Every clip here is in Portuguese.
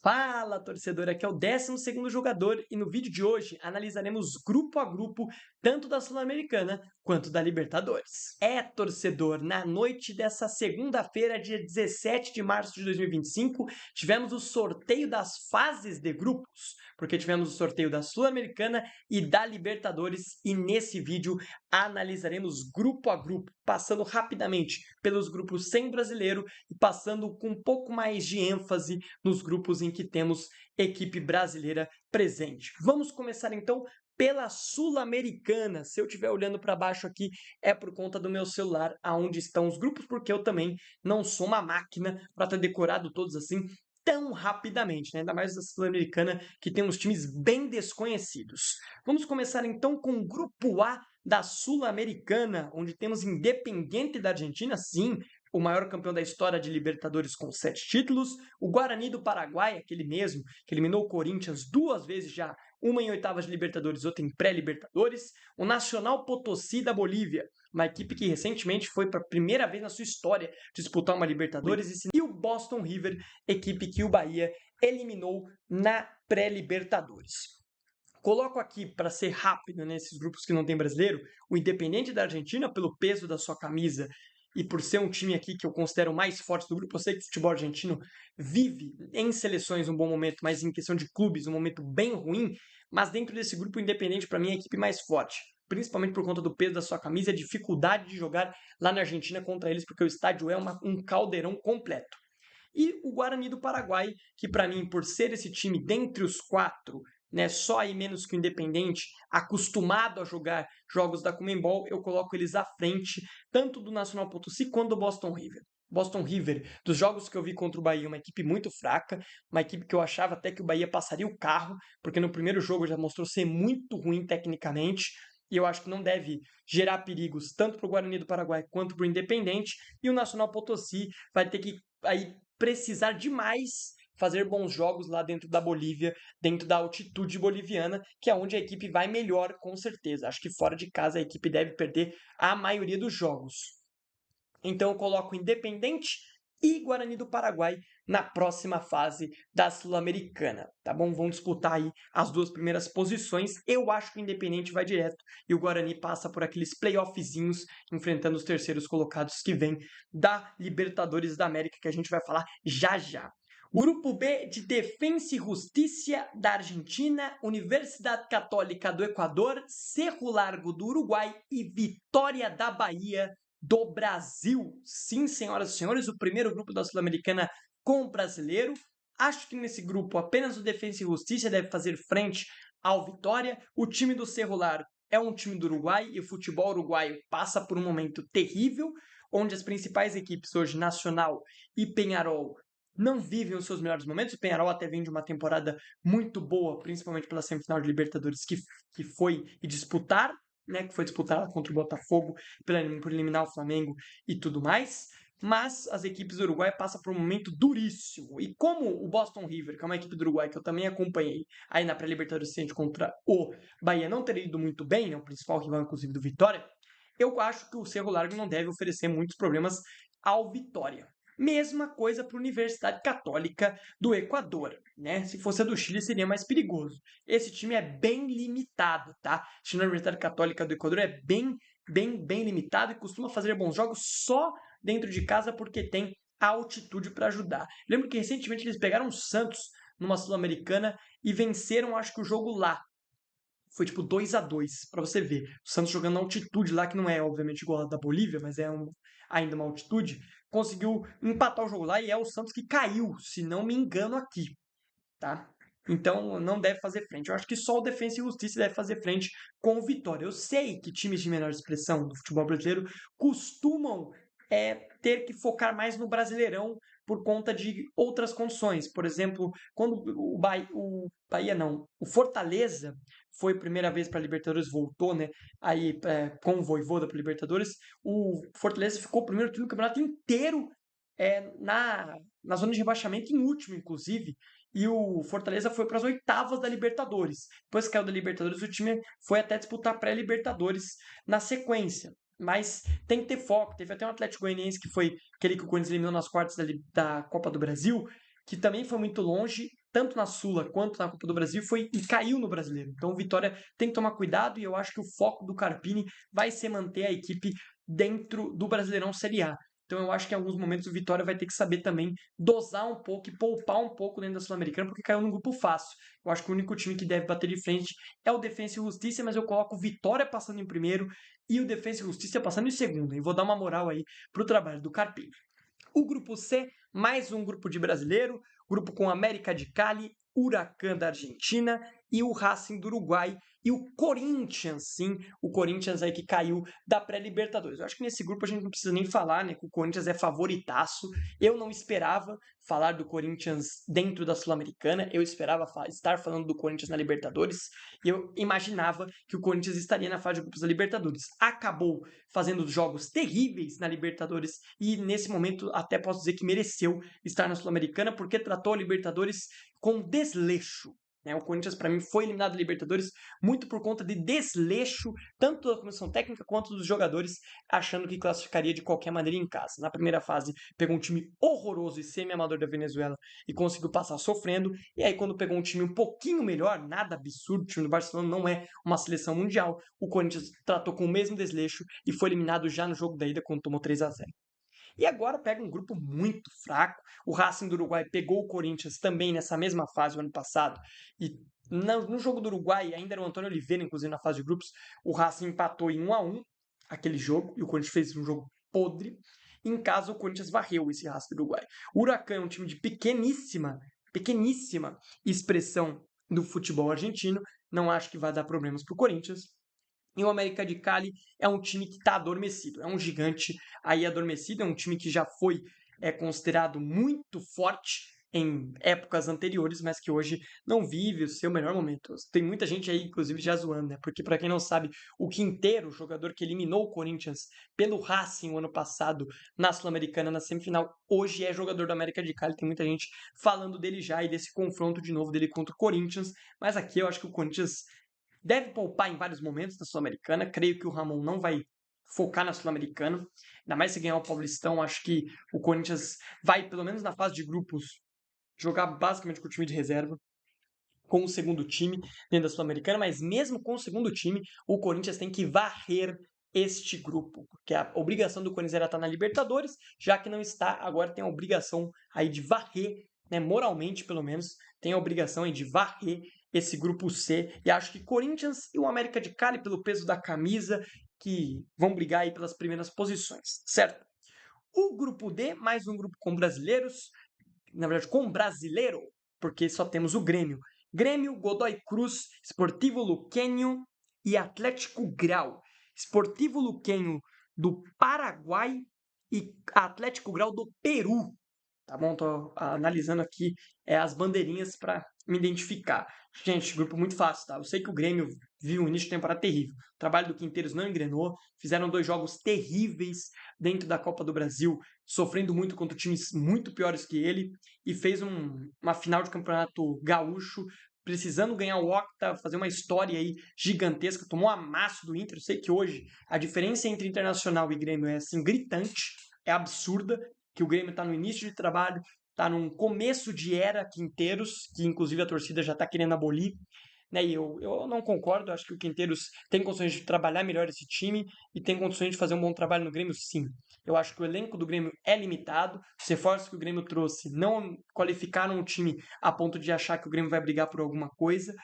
Fala, torcedor! Aqui é o 12º jogador e no vídeo de hoje analisaremos grupo a grupo tanto da Sul-Americana quanto da Libertadores. Torcedor, na noite dessa segunda-feira, dia 17 de março de 2025, tivemos o sorteio das fases de grupos, porque tivemos o sorteio da Sul-Americana e da Libertadores e nesse vídeo analisaremos grupo a grupo, passando rapidamente pelos grupos sem brasileiro e passando com um pouco mais de ênfase nos grupos em que temos equipe brasileira presente. Vamos começar então pela Sul-Americana. Se eu estiver olhando para baixo aqui, é por conta do meu celular aonde estão os grupos, porque eu também não sou uma máquina para ter decorado todos assim tão rapidamente, né? Ainda mais a Sul-Americana, que tem uns times bem desconhecidos. Vamos começar então com o grupo A da Sul-Americana, onde temos Independiente da Argentina, sim, o maior campeão da história de Libertadores com 7 títulos, o Guarani do Paraguai, aquele mesmo, que eliminou o Corinthians 2 vezes já, uma em oitavas de Libertadores, outra em pré-Libertadores, o Nacional Potosí da Bolívia, uma equipe que recentemente foi para a primeira vez na sua história disputar uma Libertadores, e o Boston River, equipe que o Bahia eliminou na pré-Libertadores. Coloco aqui, para ser rápido nesses grupos que não tem brasileiro, o Independiente da Argentina, pelo peso da sua camisa e por ser um time aqui que eu considero mais forte do grupo. Eu sei que o futebol argentino vive em seleções um bom momento, mas em questão de clubes um momento bem ruim, mas dentro desse grupo o Independiente para mim é a equipe mais forte, principalmente por conta do peso da sua camisa e a dificuldade de jogar lá na Argentina contra eles, porque o estádio é um caldeirão completo. E o Guarani do Paraguai, que para mim, por ser esse time dentre os quatro, né, só aí menos que o Independente, acostumado a jogar jogos da Conmebol, eu coloco eles à frente, tanto do Nacional Potosí quanto do Boston River. Boston River, dos jogos que eu vi contra o Bahia, uma equipe muito fraca, uma equipe que eu achava até que o Bahia passaria o carro, porque no primeiro jogo já mostrou ser muito ruim tecnicamente, e eu acho que não deve gerar perigos tanto para o Guarani do Paraguai quanto para o Independente, e o Nacional Potosí vai ter que aí precisar demais fazer bons jogos lá dentro da Bolívia, dentro da altitude boliviana, que é onde a equipe vai melhor, com certeza. Acho que fora de casa a equipe deve perder a maioria dos jogos. Então eu coloco Independente e Guarani do Paraguai na próxima fase da Sul-Americana, tá bom? Vão disputar aí as duas primeiras posições. Eu acho que o Independente vai direto e o Guarani passa por aqueles playoffzinhos, enfrentando os terceiros colocados que vêm da Libertadores da América, que a gente vai falar já já. O grupo B de Defensa e Justiça da Argentina, Universidade Católica do Equador, Cerro Largo do Uruguai e Vitória da Bahia do Brasil. Sim, senhoras e senhores, o primeiro grupo da Sul-Americana com brasileiro. Acho que nesse grupo apenas o Defensa e Justiça deve fazer frente ao Vitória. O time do Cerro Largo é um time do Uruguai e o futebol uruguaio passa por um momento terrível, onde as principais equipes hoje, Nacional e Peñarol, não vivem os seus melhores momentos. O Peñarol até vem de uma temporada muito boa, principalmente pela semifinal de Libertadores que foi e disputar, né, que foi disputada contra o Botafogo por eliminar o Flamengo e tudo mais. Mas as equipes do Uruguai passam por um momento duríssimo. E como o Boston River, que é uma equipe do Uruguai que eu também acompanhei aí na pré-Libertadores contra o Bahia, não teria ido muito bem, é o principal rival, inclusive, do Vitória, eu acho que o Cerro Largo não deve oferecer muitos problemas ao Vitória. Mesma coisa para a Universidade Católica do Equador, né? Se fosse a do Chile, seria mais perigoso. Esse time é bem limitado, tá? O time da Universidade Católica do Equador é bem limitado e costuma fazer bons jogos só dentro de casa porque tem a altitude para ajudar. Lembro que recentemente eles pegaram o Santos numa Sul-Americana e venceram, acho que o jogo lá. Foi tipo 2-2 para você ver. O Santos jogando na altitude lá, que não é obviamente igual a da Bolívia, mas é ainda uma altitude, conseguiu empatar o jogo lá e é o Santos que caiu, se não me engano aqui, tá? Então não deve fazer frente. Eu acho que só o Defensa e Justiça deve fazer frente com o Vitória. Eu sei que times de menor expressão do futebol brasileiro costumam ter que focar mais no Brasileirão por conta de outras condições. Por exemplo, quando o Fortaleza foi a primeira vez para a Libertadores, voltou, né? Aí com o Vojvoda para a Libertadores, o Fortaleza ficou o primeiro time do campeonato inteiro na zona de rebaixamento, em último, inclusive. E o Fortaleza foi para as oitavas da Libertadores. Depois que caiu da Libertadores, o time foi até disputar pré-Libertadores na sequência. Mas tem que ter foco. Teve até um Atlético Goianiense que foi aquele que o Corinthians eliminou nas quartas da Copa do Brasil, que também foi muito longe tanto na Sula quanto na Copa do Brasil, e caiu no Brasileiro. Então o Vitória tem que tomar cuidado e eu acho que o foco do Carpini vai ser manter a equipe dentro do Brasileirão Série A. Então eu acho que em alguns momentos o Vitória vai ter que saber também dosar um pouco e poupar um pouco dentro da Sul-Americana, porque caiu num grupo fácil. Eu acho que o único time que deve bater de frente é o Defensa e Justiça, mas eu coloco o Vitória passando em primeiro e o Defensa e Justiça passando em segundo. E vou dar uma moral aí pro trabalho do Carpini. O grupo C, mais um grupo de brasileiro, grupo com América de Cali, Huracan da Argentina e o Racing do Uruguai e o Corinthians, sim, o Corinthians aí que caiu da pré-Libertadores. Eu acho que nesse grupo a gente não precisa nem falar, né, que o Corinthians é favoritaço. Eu não esperava falar do Corinthians dentro da Sul-Americana, eu esperava estar falando do Corinthians na Libertadores e eu imaginava que o Corinthians estaria na fase de grupos da Libertadores. Acabou fazendo jogos terríveis na Libertadores e nesse momento até posso dizer que mereceu estar na Sul-Americana porque tratou a Libertadores com desleixo. Né? O Corinthians, para mim, foi eliminado da Libertadores muito por conta de desleixo, tanto da comissão técnica quanto dos jogadores, achando que classificaria de qualquer maneira em casa. Na primeira fase, pegou um time horroroso e semi-amador da Venezuela e conseguiu passar sofrendo. E aí, quando pegou um time um pouquinho melhor, nada absurdo, o time do Barcelona não é uma seleção mundial, o Corinthians tratou com o mesmo desleixo e foi eliminado já no jogo da ida, quando tomou 3-0. E agora pega um grupo muito fraco. O Racing do Uruguai pegou o Corinthians também nessa mesma fase o ano passado. E no jogo do Uruguai, ainda era o Antônio Oliveira, inclusive na fase de grupos, o Racing empatou em 1-1 aquele jogo, e o Corinthians fez um jogo podre. Em casa, o Corinthians varreu esse Racing do Uruguai. O Huracan é um time de pequeníssima expressão do futebol argentino. Não acho que vai dar problemas para o Corinthians. E o América de Cali é um time que está adormecido, é um gigante aí adormecido, é um time que já foi considerado muito forte em épocas anteriores, mas que hoje não vive o seu melhor momento. Tem muita gente aí, inclusive, já zoando, né? Porque, para quem não sabe, o Quinteiro, o jogador que eliminou o Corinthians pelo Racing o ano passado na Sul-Americana, na semifinal, hoje é jogador do América de Cali. Tem muita gente falando dele já e desse confronto de novo dele contra o Corinthians, mas aqui eu acho que o Corinthians deve poupar em vários momentos da Sul-Americana. Creio que o Ramon não vai focar na Sul-Americana. Ainda mais se ganhar o Paulistão, acho que o Corinthians vai, pelo menos na fase de grupos, jogar basicamente com o time de reserva, com o segundo time dentro da Sul-Americana, mas mesmo com o segundo time, o Corinthians tem que varrer este grupo, porque a obrigação do Corinthians era estar na Libertadores, já que não está, agora tem a obrigação aí de varrer, né, moralmente pelo menos, tem a obrigação aí de varrer esse grupo C, e acho que Corinthians e o América de Cali, pelo peso da camisa, que vão brigar aí pelas primeiras posições, certo? O grupo D, mais um grupo com brasileiros, na verdade com brasileiro, porque só temos o Grêmio. Grêmio, Godoy Cruz, Sportivo Luquenho e Atlético Grau. Sportivo Luquenho do Paraguai e Atlético Grau do Peru. Tá bom? Tô analisando aqui as bandeirinhas para me identificar. Gente, grupo muito fácil, tá? Eu sei que o Grêmio viu um início de temporada terrível. O trabalho do Quinteiros não engrenou. Fizeram 2 jogos terríveis dentro da Copa do Brasil, sofrendo muito contra times muito piores que ele. E fez uma final de campeonato gaúcho, precisando ganhar o Octa, fazer uma história aí gigantesca. Tomou amasso do Inter. Eu sei que hoje a diferença entre Internacional e Grêmio é assim gritante, é absurda, que o Grêmio está no início de trabalho, está num começo de era Quinteiros, que inclusive a torcida já está querendo abolir, né? E eu não concordo, acho que o Quinteiros tem condições de trabalhar melhor esse time e tem condições de fazer um bom trabalho no Grêmio, sim. Eu acho que o elenco do Grêmio é limitado, os reforços que o Grêmio trouxe não qualificaram o time a ponto de achar que o Grêmio vai brigar por alguma coisa.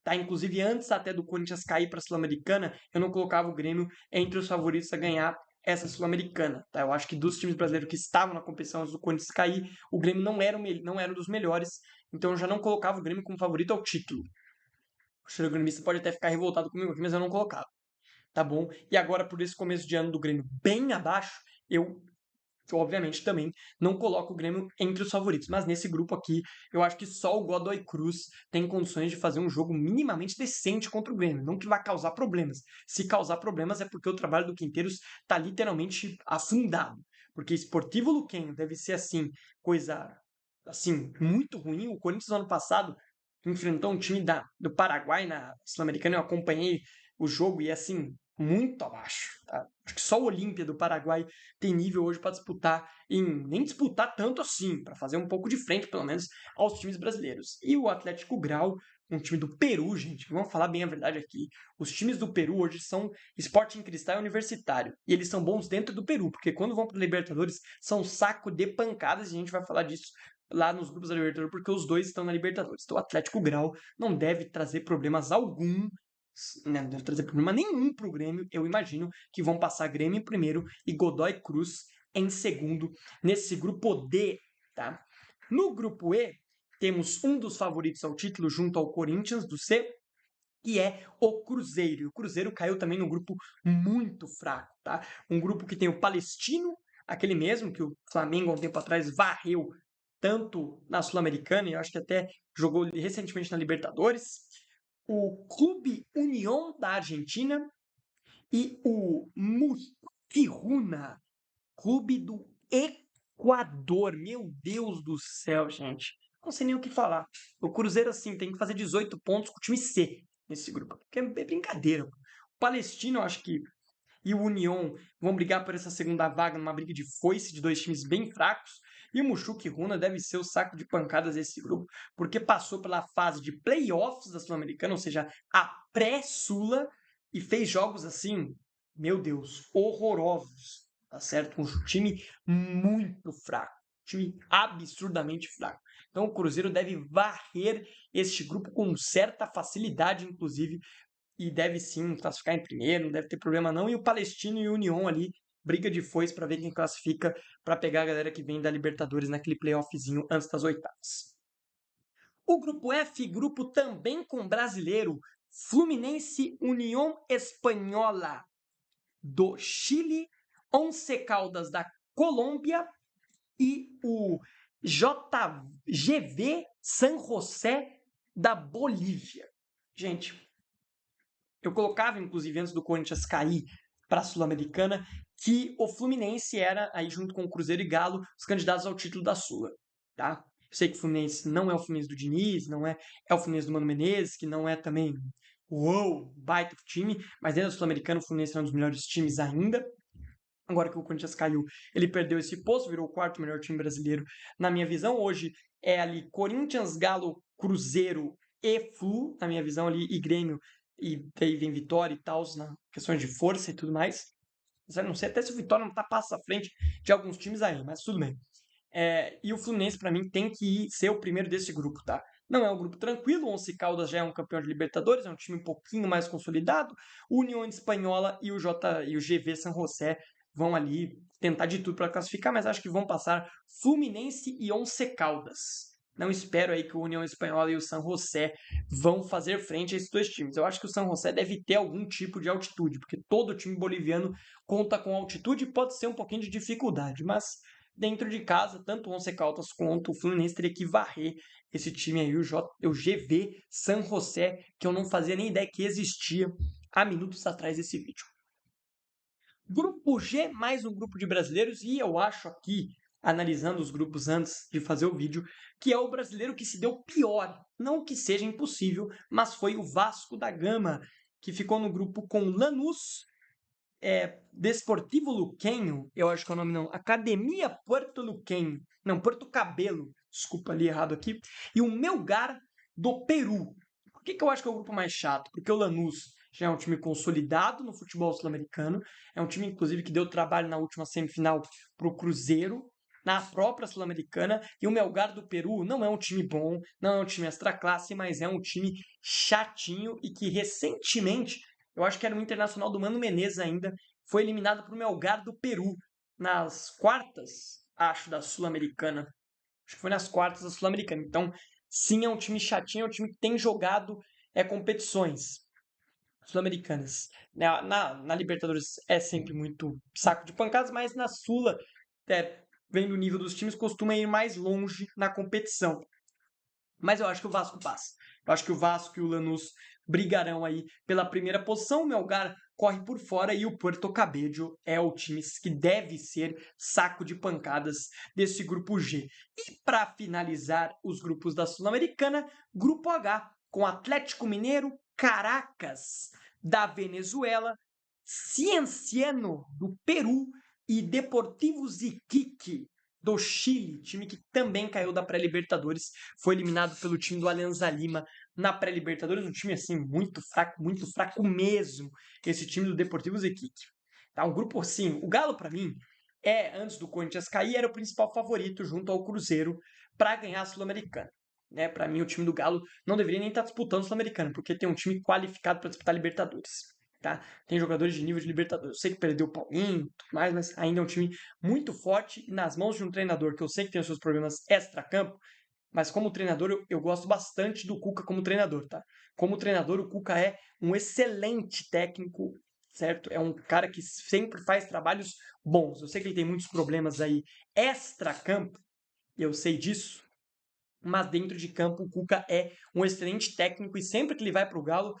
Tá, inclusive, antes até do Corinthians cair para a Sul-Americana, eu não colocava o Grêmio entre os favoritos a ganhar essa Sul-Americana. Tá? Eu acho que dos times brasileiros que estavam na competição antes do Corinthians cair, o Grêmio não era um dos melhores, então eu já não colocava o Grêmio como favorito ao título. O gremista pode até ficar revoltado comigo aqui, mas eu não colocava. Tá bom? E agora, por esse começo de ano do Grêmio bem abaixo, eu obviamente também não coloco o Grêmio entre os favoritos, mas nesse grupo aqui eu acho que só o Godoy Cruz tem condições de fazer um jogo minimamente decente contra o Grêmio, não que vai causar problemas. Se causar problemas é porque o trabalho do Quinteiros está literalmente afundado, porque Sportivo Luquenho deve ser assim, coisa assim muito ruim. O Corinthians no ano passado enfrentou um time do Paraguai na Sul-Americana, eu acompanhei o jogo e assim, muito abaixo, tá? Acho que só o Olímpia do Paraguai tem nível hoje para disputar, nem disputar tanto assim, para fazer um pouco de frente, pelo menos, aos times brasileiros. E o Atlético Grau, um time do Peru, gente, vamos falar bem a verdade aqui. Os times do Peru hoje são Sporting Cristal e Universitário. E eles são bons dentro do Peru, porque quando vão para Libertadores, são saco de pancadas, e a gente vai falar disso lá nos grupos da Libertadores, porque os dois estão na Libertadores. Então o Atlético Grau não deve trazer problemas algum, né, não deve trazer problema nenhum para o Grêmio. Eu imagino que vão passar Grêmio em primeiro e Godoy Cruz em segundo nesse grupo D, tá? No grupo E, temos um dos favoritos ao título junto ao Corinthians do C, que é o Cruzeiro. E o Cruzeiro caiu também num grupo muito fraco, tá? Um grupo que tem o Palestino, aquele mesmo que o Flamengo há um tempo atrás varreu tanto na Sul-Americana, e eu acho que até jogou recentemente na Libertadores, o Clube União da Argentina e o Mutiruna, Clube do Equador. Meu Deus do céu, gente. Não sei nem o que falar. O Cruzeiro, assim, tem que fazer 18 pontos com o time C nesse grupo. Porque é brincadeira. O Palestino, eu acho que, e o União vão brigar por essa segunda vaga numa briga de foice de dois times bem fracos. E o Mushuki Runa deve ser o saco de pancadas desse grupo, porque passou pela fase de playoffs da Sul-Americana, ou seja, a pré-Sula, e fez jogos assim, meu Deus, horrorosos, tá certo? Um time muito fraco, time absurdamente fraco. Então o Cruzeiro deve varrer este grupo com certa facilidade, inclusive, e deve sim classificar em primeiro, não deve ter problema não. E o Palestino e o União ali, briga de foice para ver quem classifica, para pegar a galera que vem da Libertadores naquele playoffzinho antes das oitavas. O grupo F, grupo também com brasileiro, Fluminense, União Espanhola do Chile, Once Caldas da Colômbia e o JGV San José da Bolívia. Gente, eu colocava, inclusive, antes do Corinthians cair para a Sul-Americana, que o Fluminense era, aí junto com o Cruzeiro e Galo, os candidatos ao título da Sula, tá? Eu sei que o Fluminense não é o Fluminense do Diniz, não é o Fluminense do Mano Menezes, que não é também uou, baita time, mas dentro da Sul-Americana o Fluminense é um dos melhores times ainda. Agora que o Corinthians caiu, ele perdeu esse posto, virou o quarto melhor time brasileiro. Na minha visão, hoje é ali Corinthians, Galo, Cruzeiro e Flu, na minha visão ali, e Grêmio, e daí vem Vitória e tal, na questões de força e tudo mais. Eu não sei até se o Vitória não tá passo à frente de alguns times aí, mas tudo bem. E o Fluminense, para mim, tem que ser o primeiro desse grupo, tá? Não é um grupo tranquilo, o Once Caldas já é um campeão de Libertadores, é um time um pouquinho mais consolidado. O União Espanhola e o GV San José vão ali tentar de tudo para classificar, mas acho que vão passar Fluminense e Once Caldas. Não espero aí que o União Espanhola e o San José vão fazer frente a esses dois times. Eu acho que o San José deve ter algum tipo de altitude, porque todo time boliviano conta com altitude e pode ser um pouquinho de dificuldade, mas dentro de casa, tanto o Once Caldas quanto o Fluminense teria que varrer esse time aí, o GV San José, que eu não fazia nem ideia que existia há minutos atrás desse vídeo. Grupo G, mais um grupo de brasileiros, e eu acho aqui, analisando os grupos antes de fazer o vídeo, que é o brasileiro que se deu pior. Não que seja impossível, mas foi o Vasco da Gama, que ficou no grupo com Lanús, Desportivo Luquenho, eu acho que é o nome não, Academia Puerto Luquenho, não, Porto Cabelo, desculpa ali errado aqui, e o Melgar do Peru. Por que eu acho que é o grupo mais chato? Porque o Lanús já é um time consolidado no futebol sul-americano, é um time, inclusive, que deu trabalho na última semifinal para o Cruzeiro, na própria Sul-Americana, e o Melgar do Peru não é um time bom, não é um time extra classe, mas é um time chatinho e que recentemente, eu acho que era o Internacional do Mano Menezes ainda, foi eliminado para o Melgar do Peru nas quartas, acho, da Sul-Americana. Acho que foi nas quartas da Sul-Americana. Então, sim, é um time chatinho, é um time que tem jogado competições sul-americanas. Na Libertadores é sempre muito saco de pancadas, mas na Sula, vendo o nível dos times, costuma ir mais longe na competição. Mas eu acho que o Vasco passa. Eu acho que o Vasco e o Lanús brigarão aí pela primeira posição. O Melgar corre por fora e o Puerto Cabello é o time que deve ser saco de pancadas desse grupo G. E para finalizar os grupos da Sul-Americana, grupo H, com Atlético Mineiro, Caracas da Venezuela, Cienciano, do Peru, e Deportivo Iquique, do Chile, time que também caiu da pré-Libertadores, foi eliminado pelo time do Alianza Lima na pré-Libertadores, um time assim muito fraco mesmo, esse time do Deportivo Iquique. Tá, um grupo assim, o Galo para mim antes do Corinthians cair, era o principal favorito junto ao Cruzeiro para ganhar a Sul-Americana. Né? Para mim, o time do Galo não deveria nem estar disputando a Sul-Americana, porque tem um time qualificado para disputar Libertadores. Tá? Tem jogadores de nível de Libertadores. Eu sei que perdeu o Paulinho, tudo mais, mas ainda é um time muito forte e nas mãos de um treinador que eu sei que tem os seus problemas extra-campo, mas como treinador eu gosto bastante do Cuca como treinador, tá? Como treinador, o Cuca é um excelente técnico, certo? É um cara que sempre faz trabalhos bons. Eu sei que ele tem muitos problemas aí extra-campo, eu sei disso, mas dentro de campo o Cuca é um excelente técnico e sempre que ele vai para o Galo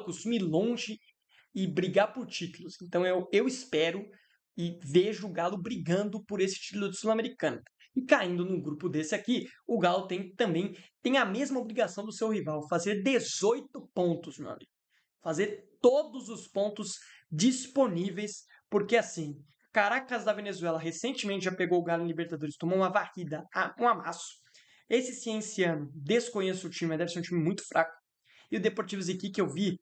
costuma ir longe e brigar por títulos. Então eu espero e vejo o Galo brigando por esse título de Sul-Americana. E caindo num grupo desse aqui, o Galo também tem a mesma obrigação do seu rival, fazer 18 pontos, meu amigo. Fazer todos os pontos disponíveis, porque assim, Caracas da Venezuela recentemente já pegou o Galo em Libertadores, tomou uma varrida, um amasso. Esse Cienciano, desconheço o time, mas deve ser um time muito fraco. E o Deportivo Iquique, que eu vi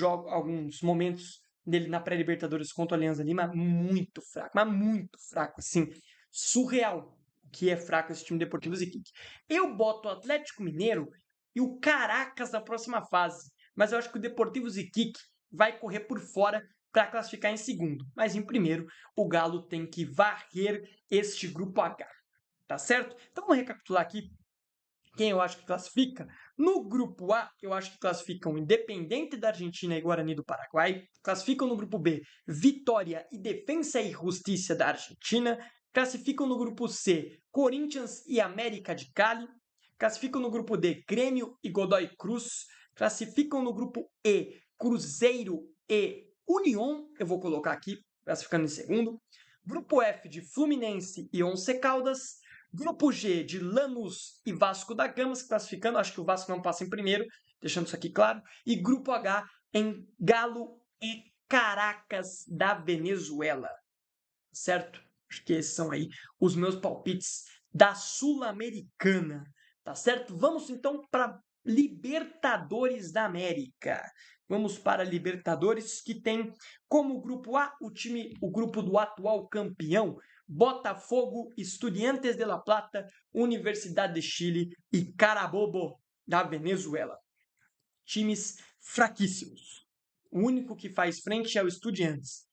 alguns momentos dele na pré-Libertadores contra o Alianza Lima, muito fraco, mas muito fraco, assim, surreal que é fraco esse time Deportivo Iquique. Eu boto o Atlético Mineiro e o Caracas na próxima fase, mas eu acho que o Deportivo Iquique vai correr por fora para classificar em segundo. Mas em primeiro, o Galo tem que varrer este grupo H, tá certo? Então vamos recapitular aqui quem eu acho que classifica. No grupo A, eu acho que classificam Independente da Argentina e Guarani do Paraguai. Classificam no grupo B, Vitória e Defensa e Justiça da Argentina. Classificam no grupo C, Corinthians e América de Cali. Classificam no grupo D, Grêmio e Godoy Cruz. Classificam no grupo E, Cruzeiro e União. Eu vou colocar aqui, classificando em segundo. Grupo F de Fluminense e Once Caldas. Grupo G de Lanús e Vasco da Gama se classificando. Acho que o Vasco não passa em primeiro, deixando isso aqui claro. E Grupo H em Galo e Caracas da Venezuela. Certo? Acho que esses são aí os meus palpites da Sul-Americana. Tá certo? Vamos então para Libertadores da América. Vamos para Libertadores, que tem como grupo A o grupo do atual campeão, Botafogo, Estudiantes de La Plata, Universidade de Chile e Carabobo da Venezuela. Times fraquíssimos. O único que faz frente é o Estudiantes.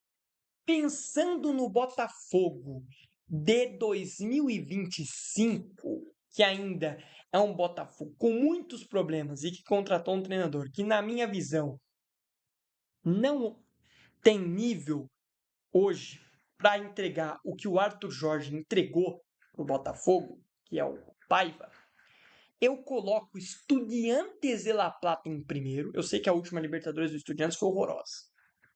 Pensando no Botafogo de 2025, que ainda é um Botafogo com muitos problemas e que contratou um treinador que, na minha visão, não tem nível hoje para entregar o que o Arthur Jorge entregou para o Botafogo, que é o Paiva, eu coloco Estudiantes de La Plata em primeiro. Eu sei que a última Libertadores do Estudiantes foi horrorosa.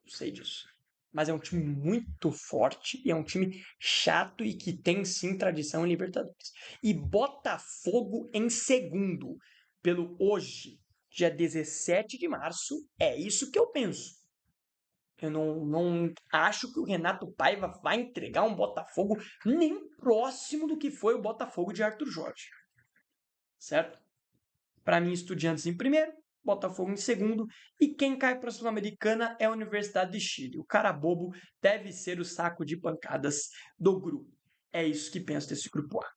Eu sei disso. Mas é um time muito forte e é um time chato e que tem sim tradição em Libertadores. E Botafogo em segundo, pelo hoje, dia 17 de março, é isso que eu penso. Eu não acho que o Renato Paiva vai entregar um Botafogo nem próximo do que foi o Botafogo de Arthur Jorge. Certo? Para mim, Estudiantes em primeiro, Botafogo em segundo, e quem cai para a Sul-Americana é a Universidade de Chile. O Carabobo deve ser o saco de pancadas do grupo. É isso que penso desse grupo A.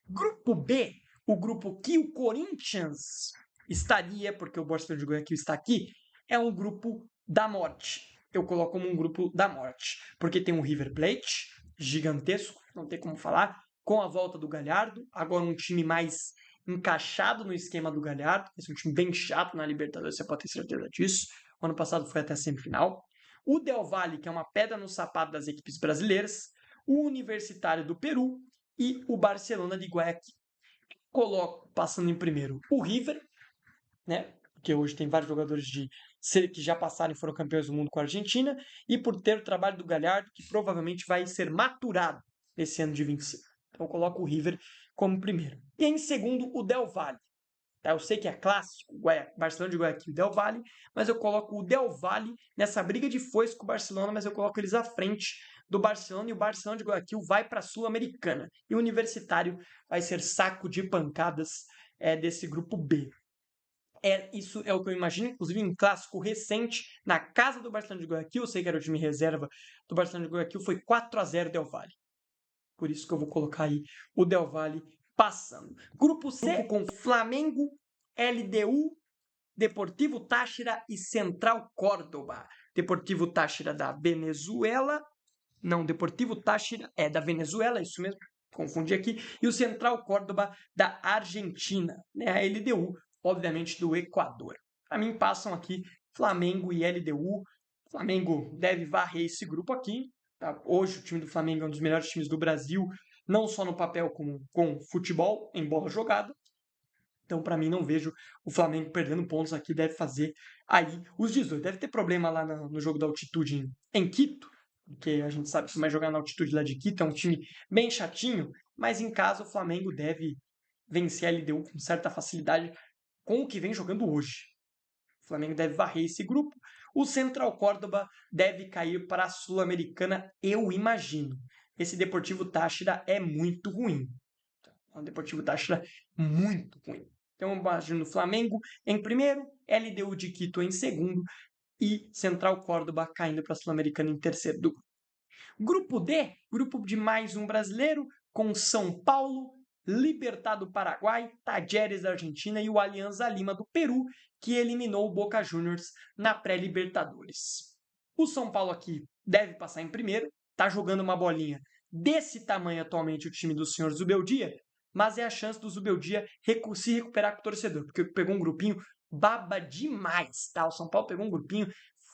Grupo B, o grupo que o Corinthians estaria, porque o Botafogo de Guayaquil está aqui, é um grupo da morte. Eu coloco como um grupo da morte, porque tem um River Plate gigantesco, não tem como falar, com a volta do Galhardo, agora um time mais encaixado no esquema do Galhardo, esse é um time bem chato na Libertadores, você pode ter certeza disso. O ano passado foi até a semifinal. O Del Valle, que é uma pedra no sapato das equipes brasileiras. O Universitário do Peru e o Barcelona de Guayaquil. Coloco, passando em primeiro, o River, né? Porque hoje tem vários jogadores que já passaram e foram campeões do mundo com a Argentina, e por ter o trabalho do Galhardo, que provavelmente vai ser maturado nesse ano de 25. Então eu coloco o River como primeiro. E em segundo, o Del Valle. Tá? Eu sei que é clássico, Barcelona de Guayaquil e Del Valle, mas eu coloco o Del Valle nessa briga de foice com o Barcelona, mas eu coloco eles à frente do Barcelona, e o Barcelona de Guayaquil vai para a Sul-Americana. E o Universitário vai ser saco de pancadas desse grupo B. Isso é o que eu imagino, inclusive em clássico recente, na casa do Barcelona de Guayaquil, eu sei que era o time reserva do Barcelona de Guayaquil, foi 4-0 Del Valle. Por isso que eu vou colocar aí o Del Valle passando. Grupo C com Flamengo, LDU, Deportivo Táchira e Central Córdoba. Deportivo Táchira da Venezuela. Não, Deportivo Táchira é da Venezuela, isso mesmo, confundi aqui. E o Central Córdoba da Argentina, né? A LDU, obviamente, do Equador. Para mim, passam aqui Flamengo e LDU. O Flamengo deve varrer esse grupo aqui. Tá? Hoje, o time do Flamengo é um dos melhores times do Brasil, não só no papel, como com futebol, em bola jogada. Então, para mim, não vejo o Flamengo perdendo pontos aqui. Deve fazer aí os 18. Deve ter problema lá no jogo da altitude em Quito, porque a gente sabe que vai jogar na altitude lá de Quito. É um time bem chatinho, mas em casa o Flamengo deve vencer a LDU com certa facilidade com o que vem jogando hoje. O Flamengo deve varrer esse grupo. O Central Córdoba deve cair para a Sul-Americana, eu imagino. Esse Deportivo Táchira é muito ruim. O Deportivo Táchira muito ruim. Então, eu imagino o Flamengo em primeiro, LDU de Quito em segundo e Central Córdoba caindo para a Sul-Americana em terceiro do grupo. Grupo D, grupo de mais um brasileiro, com São Paulo, Libertad do Paraguai, Talleres da Argentina e o Alianza Lima do Peru, que eliminou o Boca Juniors na pré-Libertadores. O São Paulo aqui deve passar em primeiro, está jogando uma bolinha desse tamanho atualmente o time do senhor Zubeldia, mas é a chance do Zubeldia se recuperar com o torcedor, porque pegou um grupinho baba demais, tá? O São Paulo pegou um grupinho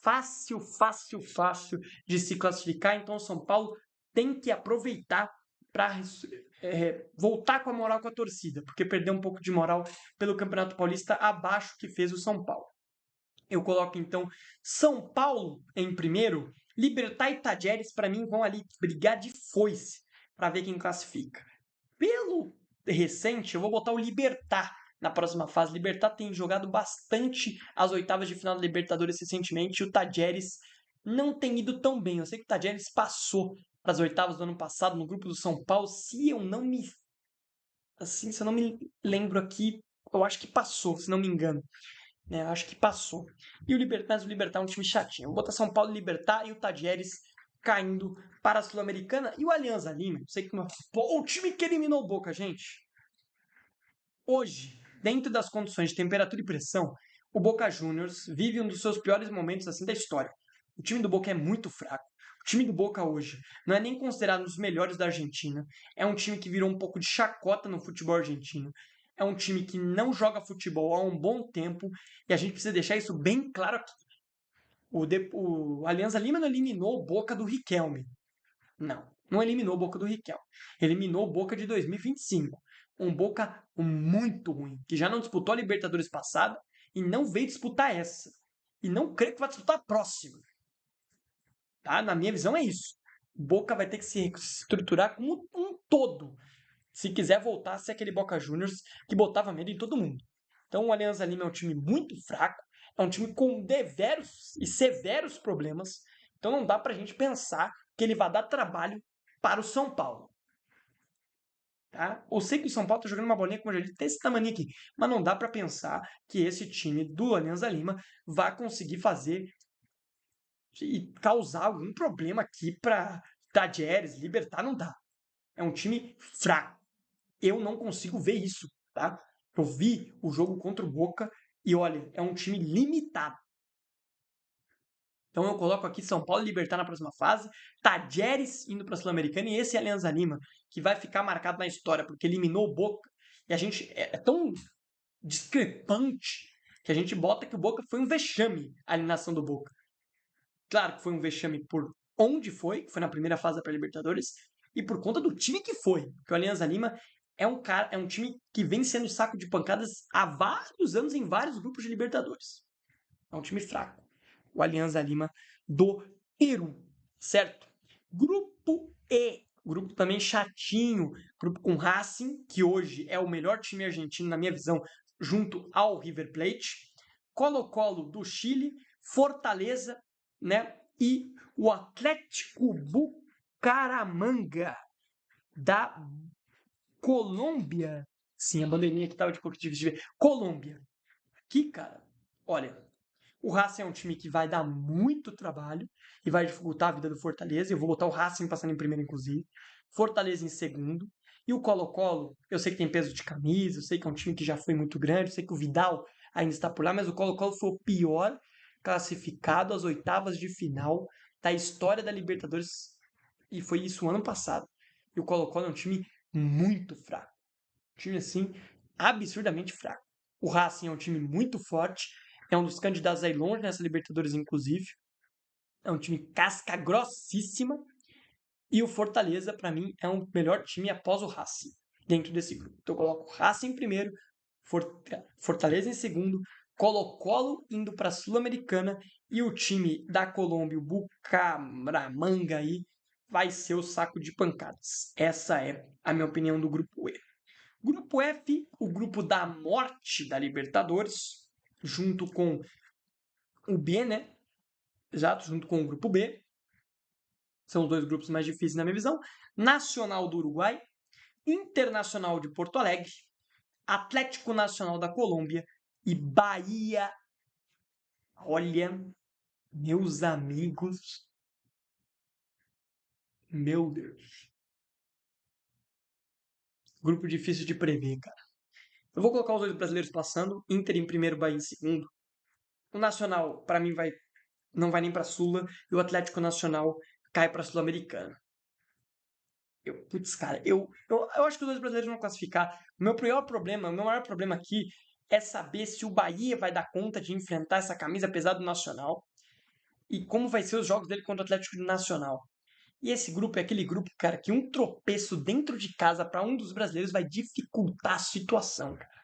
fácil de se classificar, então o São Paulo tem que aproveitar para voltar com a moral com a torcida, porque perdeu um pouco de moral pelo Campeonato Paulista abaixo que fez o São Paulo. Eu coloco então São Paulo em primeiro, Libertad e Talleres para mim vão ali brigar de foice para ver quem classifica. Pelo recente, eu vou botar o Libertad na próxima fase. Libertad tem jogado bastante as oitavas de final da Libertadores recentemente e o Talleres não tem ido tão bem. Eu sei que o Talleres passou para as oitavas do ano passado no grupo do São Paulo. Se eu não me lembro aqui, eu acho que passou, se não me engano. Eu acho que passou. E o Libertad é um time chatinho. Eu vou botar São Paulo, Libertad e o Talleres caindo para a Sul-Americana. E o Alianza Lima, sei que o time que eliminou o Boca, gente. Hoje, dentro das condições de temperatura e pressão, o Boca Juniors vive um dos seus piores momentos assim da história. O time do Boca é muito fraco. O time do Boca hoje não é nem considerado um dos melhores da Argentina. É um time que virou um pouco de chacota no futebol argentino. É um time que não joga futebol há um bom tempo e a gente precisa deixar isso bem claro aqui. O Alianza Lima não eliminou o Boca do Riquelme. Não eliminou o Boca do Riquelme. Eliminou o Boca de 2025. Um Boca muito ruim, que já não disputou a Libertadores passada e não veio disputar essa. E não creio que vai disputar a próxima. Tá? Na minha visão é isso. O Boca vai ter que se estruturar como um todo, se quiser voltar a ser aquele Boca Juniors que botava medo em todo mundo. Então o Alianza Lima é um time muito fraco, é um time com deveros e severos problemas, então não dá pra gente pensar que ele vai dar trabalho para o São Paulo. Tá? Eu sei que o São Paulo tá jogando uma bolinha, como eu já disse, desse tamanho aqui, mas não dá para pensar que esse time do Alianza Lima vai conseguir fazer e causar algum problema aqui para Talleres, Libertad, não dá. É um time fraco. Eu não consigo ver isso, tá? Eu vi o jogo contra o Boca e olha, é um time limitado. Então eu coloco aqui São Paulo e Libertad na próxima fase, Talleres indo para a Sul-Americana e esse Alianza Lima, que vai ficar marcado na história, porque eliminou o Boca. E a gente é tão discrepante que a gente bota que o Boca foi um vexame, a eliminação do Boca. Claro que foi um vexame por onde foi, que foi na primeira fase da pré-Libertadores, e por conta do time que foi. Porque o Alianza Lima é um time que vem sendo saco de pancadas há vários anos em vários grupos de Libertadores. É um time fraco. O Alianza Lima do Peru, certo? Grupo E. Grupo também chatinho. Grupo com Racing, que hoje é o melhor time argentino, na minha visão, junto ao River Plate, Colo-Colo do Chile, Fortaleza, né? E o Atlético Bucaramanga da Colômbia. Sim, a bandeirinha que estava de cor de ver. Colômbia. Aqui, cara, olha, o Racing é um time que vai dar muito trabalho e vai dificultar a vida do Fortaleza. Eu vou botar o Racing passando em primeiro, inclusive. Fortaleza em segundo. E o Colo-Colo, eu sei que tem peso de camisa, eu sei que é um time que já foi muito grande, eu sei que o Vidal ainda está por lá, mas o Colo-Colo foi o pior classificado às oitavas de final da história da Libertadores. E foi isso ano passado. E o Colo-Colo é um time muito fraco. Um time, assim, absurdamente fraco. O Racing é um time muito forte, é um dos candidatos a ir longe nessa Libertadores, inclusive. É um time casca grossíssima. E o Fortaleza, para mim, é o melhor time após o Racing, dentro desse grupo. Então eu coloco o Racing em primeiro, Fortaleza em segundo, Colo-Colo indo para a Sul-Americana e o time da Colômbia, o Bucaramanga aí, vai ser o saco de pancadas. Essa é a minha opinião do grupo E. Grupo F, o grupo da morte da Libertadores, junto com o B, né? Exato, junto com o grupo B. São os dois grupos mais difíceis na minha visão. Nacional do Uruguai, Internacional de Porto Alegre, Atlético Nacional da Colômbia e Bahia. Olha, meus amigos, meu Deus. Grupo difícil de prever, cara. Eu vou colocar os dois brasileiros passando, Inter em primeiro, Bahia em segundo. O Nacional, para mim, não vai nem para Sula e o Atlético Nacional cai para Sul-Americana. Putz, cara, eu acho que os dois brasileiros vão classificar. O meu maior problema aqui é saber se o Bahia vai dar conta de enfrentar essa camisa pesada do Nacional e como vai ser os jogos dele contra o Atlético Nacional. E esse grupo é aquele grupo, cara, que um tropeço dentro de casa para um dos brasileiros vai dificultar a situação, cara.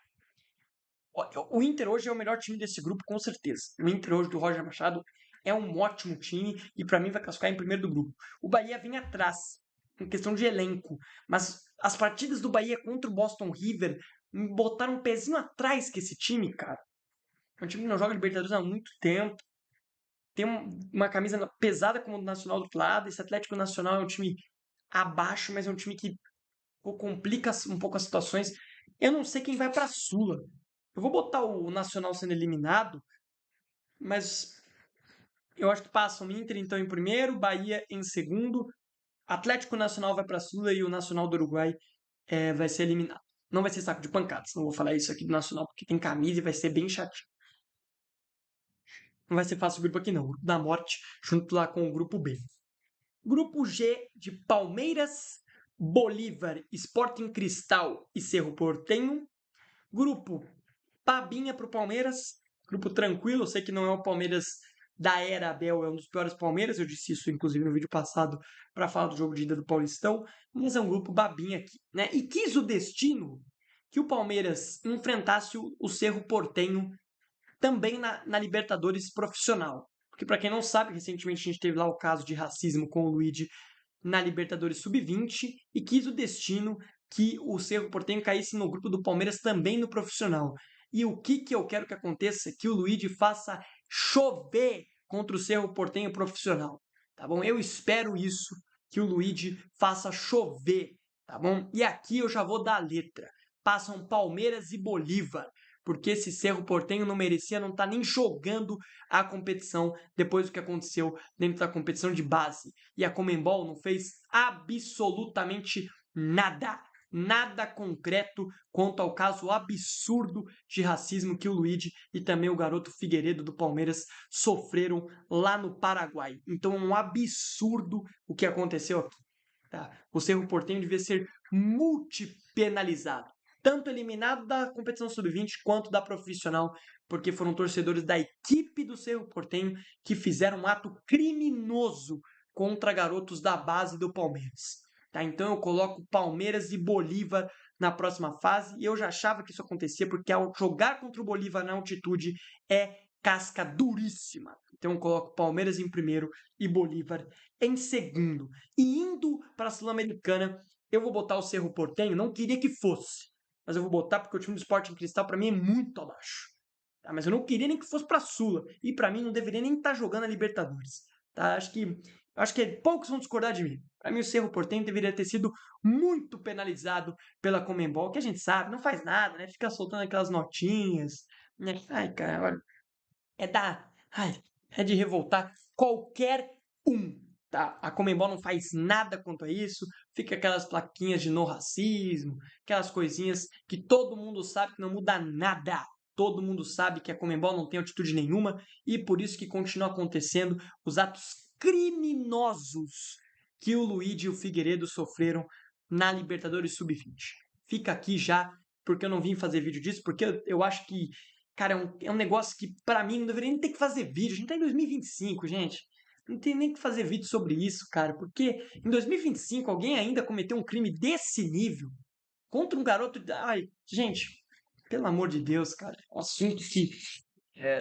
O Inter hoje é o melhor time desse grupo, com certeza. O Inter hoje do Roger Machado é um ótimo time e para mim vai classificar em primeiro do grupo. O Bahia vem atrás, em questão de elenco, mas as partidas do Bahia contra o Boston River botaram um pezinho atrás que esse time, cara. É um time que não joga Libertadores há muito tempo. Tem uma camisa pesada como o Nacional do outro lado. Esse Atlético Nacional é um time abaixo, mas é um time que complica um pouco as situações. Eu não sei quem vai para a Sula. Eu vou botar o Nacional sendo eliminado, mas eu acho que passam o Inter então em primeiro, Bahia em segundo, Atlético Nacional vai para a Sula e o Nacional do Uruguai vai ser eliminado. Não vai ser saco de pancadas, não vou falar isso aqui do Nacional porque tem camisa e vai ser bem chatinho. Não vai ser fácil o grupo aqui não, o grupo da morte junto lá com o grupo B. Grupo G de Palmeiras, Bolívar, Sporting Cristal e Cerro Porteño. Grupo Babinha para o Palmeiras. Grupo tranquilo, eu sei que não é o Palmeiras da era Abel, é um dos piores Palmeiras. Eu disse isso, inclusive, no vídeo passado para falar do jogo de ida do Paulistão. Mas é um grupo babinha aqui, né? E quis o destino que o Palmeiras enfrentasse o Cerro Porteño também na Libertadores profissional. Porque, para quem não sabe, recentemente a gente teve lá o caso de racismo com o Luigi na Libertadores Sub-20 e quis o destino que o Cerro Porteño caísse no grupo do Palmeiras também no profissional. E o que eu quero que aconteça? Que o Luigi faça chover contra o Cerro Porteño profissional, tá bom? Eu espero isso, que o Luigi faça chover, tá bom? E aqui eu já vou dar a letra. Passam Palmeiras e Bolívar, porque esse Cerro Porteño não merecia não estar nem jogando a competição depois do que aconteceu dentro da competição de base. E a Conmebol não fez absolutamente nada. Nada concreto quanto ao caso absurdo de racismo que o Luigi e também o garoto Figueiredo do Palmeiras sofreram lá no Paraguai. Então é um absurdo o que aconteceu aqui. Tá? O Cerro Porteño devia ser multipenalizado, tanto eliminado da competição sub-20 quanto da profissional, porque foram torcedores da equipe do Cerro Porteño que fizeram um ato criminoso contra garotos da base do Palmeiras. Tá? Então eu coloco Palmeiras e Bolívar na próxima fase, e eu já achava que isso acontecia, porque ao jogar contra o Bolívar na altitude é casca duríssima. Então eu coloco Palmeiras em primeiro e Bolívar em segundo. E indo para a Sul-Americana, eu vou botar o Cerro Porteño, não queria que fosse, mas eu vou botar porque o time do Sporting Cristal para mim é muito abaixo. Tá? Mas eu não queria nem que fosse para a Sula, e para mim não deveria nem estar jogando a Libertadores. Tá? Acho que poucos vão discordar de mim. Para mim o Cerro Porteño deveria ter sido muito penalizado pela Conmebol, que a gente sabe, não faz nada, né? Fica soltando aquelas notinhas, né? Ai, cara, olha, ai, é de revoltar qualquer um, tá? A Conmebol não faz nada quanto a isso, fica aquelas plaquinhas de no racismo, aquelas coisinhas que todo mundo sabe que não muda nada. Todo mundo sabe que a Conmebol não tem atitude nenhuma e por isso que continua acontecendo os atos criminosos que o Luigi e o Figueiredo sofreram na Libertadores Sub-20. Fica aqui já, porque eu não vim fazer vídeo disso, porque eu acho que, cara, é um negócio que, pra mim, não deveria nem ter que fazer vídeo. A gente tá em 2025, gente. Não tem nem que fazer vídeo sobre isso, cara. Porque em 2025 alguém ainda cometeu um crime desse nível contra um garoto. Ai, gente, pelo amor de Deus, cara. É um assunto que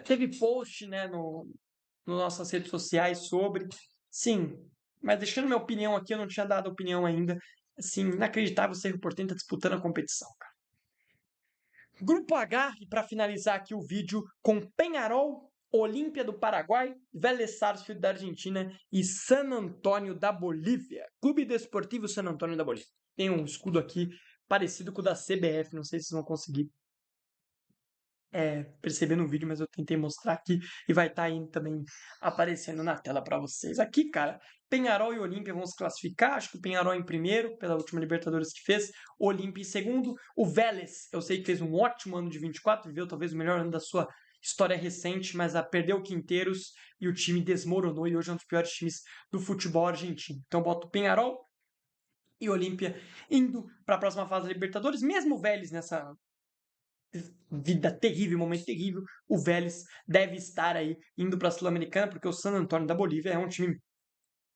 teve post, né, no nossas redes sociais sobre. Sim, mas deixando minha opinião aqui, eu não tinha dado opinião ainda. Assim, inacreditável ser o Portento tá disputando a competição, cara. Grupo H, e para finalizar aqui o vídeo, com Peñarol, Olímpia do Paraguai, Vélez Sarsfield da Argentina e San Antônio da Bolívia. Clube Desportivo San Antônio da Bolívia. Tem um escudo aqui parecido com o da CBF, não sei se vocês vão conseguir perceber no vídeo, mas eu tentei mostrar aqui e vai estar aí também aparecendo na tela para vocês. Aqui, cara, Peñarol e Olímpia vão se classificar. Acho que o Peñarol em primeiro, pela última Libertadores que fez. Olímpia em segundo. O Vélez, eu sei que fez um ótimo ano de 24, viveu talvez o melhor ano da sua história recente, mas perdeu Quinteiros e o time desmoronou e hoje é um dos piores times do futebol argentino. Então boto Peñarol e Olímpia indo para a próxima fase da Libertadores, mesmo o Vélez nessa vida terrível, momento terrível, o Vélez deve estar aí indo para a Sul-Americana, porque o San Antônio da Bolívia é um time,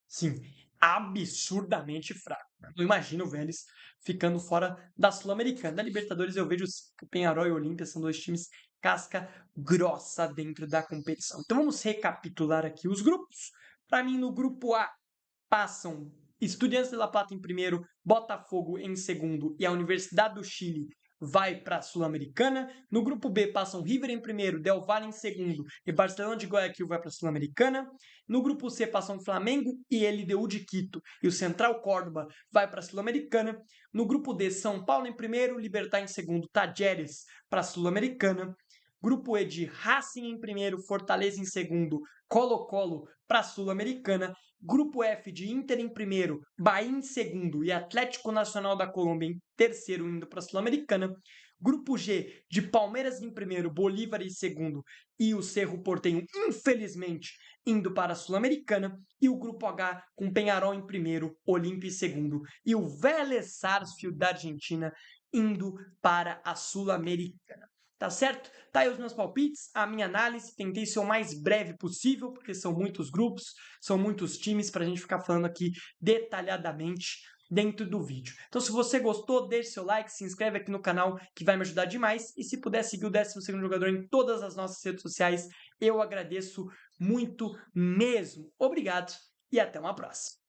sim, absurdamente fraco. Não imagino o Vélez ficando fora da Sul-Americana. Da Libertadores eu vejo que o Peñarol e o Olímpia são dois times casca grossa dentro da competição. Então vamos recapitular aqui os grupos. Para mim, no grupo A, passam Estudiantes de La Plata em primeiro, Botafogo em segundo e a Universidade do Chile vai para a Sul-Americana. No grupo B passam River em primeiro, Del Valle em segundo e Barcelona de Guayaquil vai para a Sul-Americana. No grupo C passam Flamengo e LDU de Quito e o Central Córdoba vai para a Sul-Americana. No grupo D, São Paulo em primeiro, Libertad em segundo, Tajeres para a Sul-Americana. Grupo E de Racing em primeiro, Fortaleza em segundo, Colo-Colo para a Sul-Americana. Grupo F de Inter em primeiro, Bahia em segundo e Atlético Nacional da Colômbia em terceiro indo para a Sul-Americana. Grupo G de Palmeiras em primeiro, Bolívar em segundo e o Cerro Porteño, infelizmente, indo para a Sul-Americana. E o Grupo H com Peñarol em primeiro, Olímpia em segundo e o Vélez Sarsfield da Argentina indo para a Sul-Americana. Tá certo? Tá aí os meus palpites, a minha análise. Tentei ser o mais breve possível, porque são muitos grupos, são muitos times para a gente ficar falando aqui detalhadamente dentro do vídeo. Então, se você gostou, deixe seu like, se inscreve aqui no canal, que vai me ajudar demais. E se puder seguir o 12º jogador em todas as nossas redes sociais, eu agradeço muito mesmo. Obrigado e até uma próxima.